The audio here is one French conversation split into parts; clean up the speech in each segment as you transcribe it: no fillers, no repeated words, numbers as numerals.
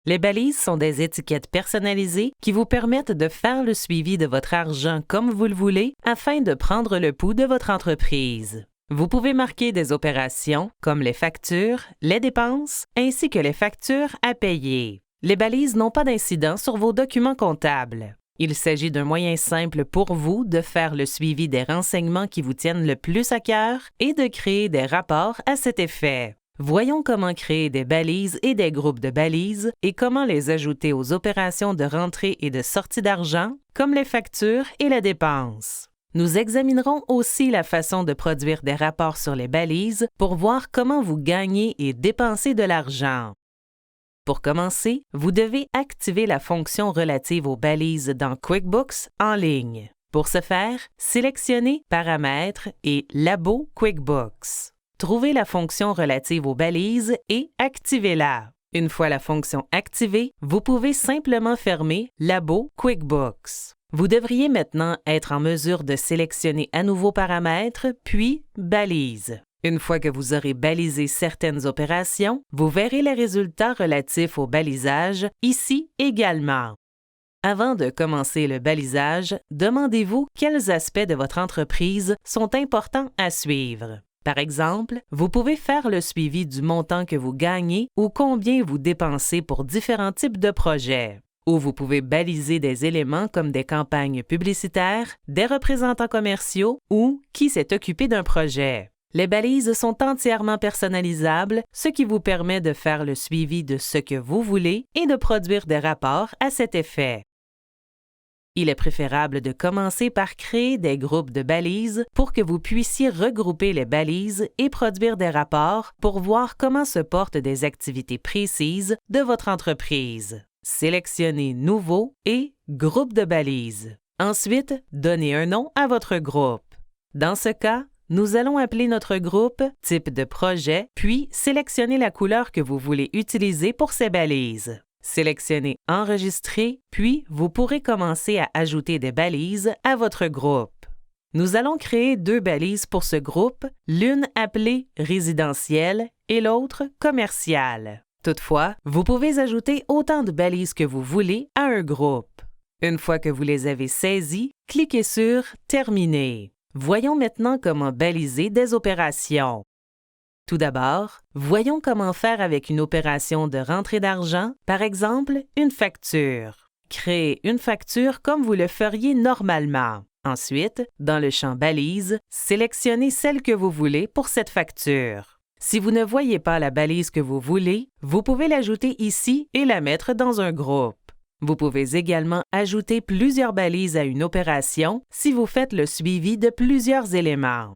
Les balises sont des étiquettes personnalisées qui vous permettent de faire le suivi de votre argent comme vous le voulez afin de prendre le pouls de votre entreprise. Vous pouvez marquer des opérations comme les factures, les dépenses, ainsi que les factures à payer. Les balises n'ont pas d'incidence sur vos documents comptables. Il s'agit d'un moyen simple pour vous de faire le suivi des renseignements qui vous tiennent le plus à cœur et de créer des rapports à cet effet. Voyons comment créer des balises et des groupes de balises et comment les ajouter aux opérations de rentrée et de sortie d'argent, comme les factures et les dépenses. Nous examinerons aussi la façon de produire des rapports sur les balises pour voir comment vous gagnez et dépensez de l'argent. Pour commencer, vous devez activer la fonction relative aux balises dans QuickBooks en ligne. Pour ce faire, sélectionnez Paramètres et Labo QuickBooks. Trouvez la fonction relative aux balises et activez-la. Une fois la fonction activée, vous pouvez simplement fermer Labo QuickBooks. Vous devriez maintenant être en mesure de sélectionner à nouveau Paramètres, puis Balises. Une fois que vous aurez balisé certaines opérations, vous verrez les résultats relatifs au balisage ici également. Avant de commencer le balisage, demandez-vous quels aspects de votre entreprise sont importants à suivre. Par exemple, vous pouvez faire le suivi du montant que vous gagnez ou combien vous dépensez pour différents types de projets. Ou vous pouvez baliser des éléments comme des campagnes publicitaires, des représentants commerciaux ou qui s'est occupé d'un projet. Les balises sont entièrement personnalisables, ce qui vous permet de faire le suivi de ce que vous voulez et de produire des rapports à cet effet. Il est préférable de commencer par créer des groupes de balises pour que vous puissiez regrouper les balises et produire des rapports pour voir comment se portent des activités précises de votre entreprise. Sélectionnez Nouveau et Groupe de balises. Ensuite, donnez un nom à votre groupe. Dans ce cas, nous allons appeler notre groupe Type de projet, puis sélectionnez la couleur que vous voulez utiliser pour ces balises. Sélectionnez Enregistrer, puis vous pourrez commencer à ajouter des balises à votre groupe. Nous allons créer 2 balises pour ce groupe, l'une appelée Résidentiel et l'autre Commercial. Toutefois, vous pouvez ajouter autant de balises que vous voulez à un groupe. Une fois que vous les avez saisies, cliquez sur Terminer. Voyons maintenant comment baliser des opérations. Tout d'abord, voyons comment faire avec une opération de rentrée d'argent, par exemple une facture. Créez une facture comme vous le feriez normalement. Ensuite, dans le champ Balises, sélectionnez celle que vous voulez pour cette facture. Si vous ne voyez pas la balise que vous voulez, vous pouvez l'ajouter ici et la mettre dans un groupe. Vous pouvez également ajouter plusieurs balises à une opération si vous faites le suivi de plusieurs éléments.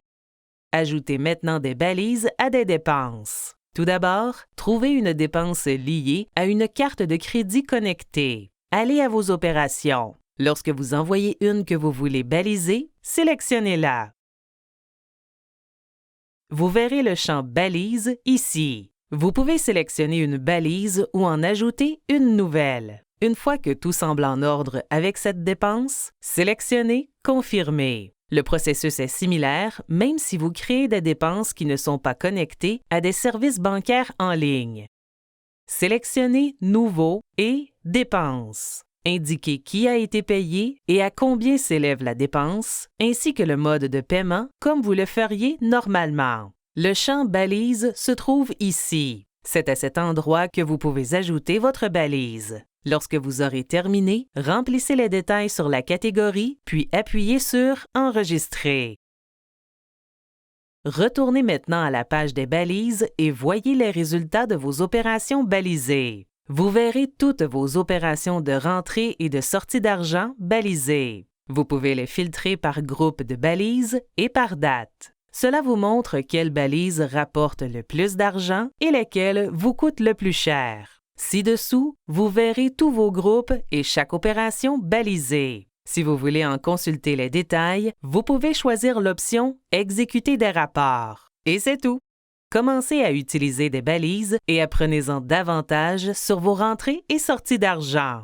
Ajoutez maintenant des balises à des dépenses. Tout d'abord, trouvez une dépense liée à une carte de crédit connectée. Allez à vos opérations. Lorsque vous en voyez une que vous voulez baliser, sélectionnez-la. Vous verrez le champ Balises ici. Vous pouvez sélectionner une balise ou en ajouter une nouvelle. Une fois que tout semble en ordre avec cette dépense, sélectionnez Confirmer. Le processus est similaire, même si vous créez des dépenses qui ne sont pas connectées à des services bancaires en ligne. Sélectionnez Nouveau et Dépenses. Indiquez qui a été payé et à combien s'élève la dépense, ainsi que le mode de paiement comme vous le feriez normalement. Le champ Balise se trouve ici. C'est à cet endroit que vous pouvez ajouter votre balise. Lorsque vous aurez terminé, remplissez les détails sur la catégorie, puis appuyez sur Enregistrer. Retournez maintenant à la page des balises et voyez les résultats de vos opérations balisées. Vous verrez toutes vos opérations de rentrée et de sortie d'argent balisées. Vous pouvez les filtrer par groupe de balises et par date. Cela vous montre quelles balises rapportent le plus d'argent et lesquelles vous coûtent le plus cher. Ci-dessous, vous verrez tous vos groupes et chaque opération balisée. Si vous voulez en consulter les détails, vous pouvez choisir l'option « Exécuter des rapports ». Et c'est tout! Commencez à utiliser des balises et apprenez-en davantage sur vos rentrées et sorties d'argent.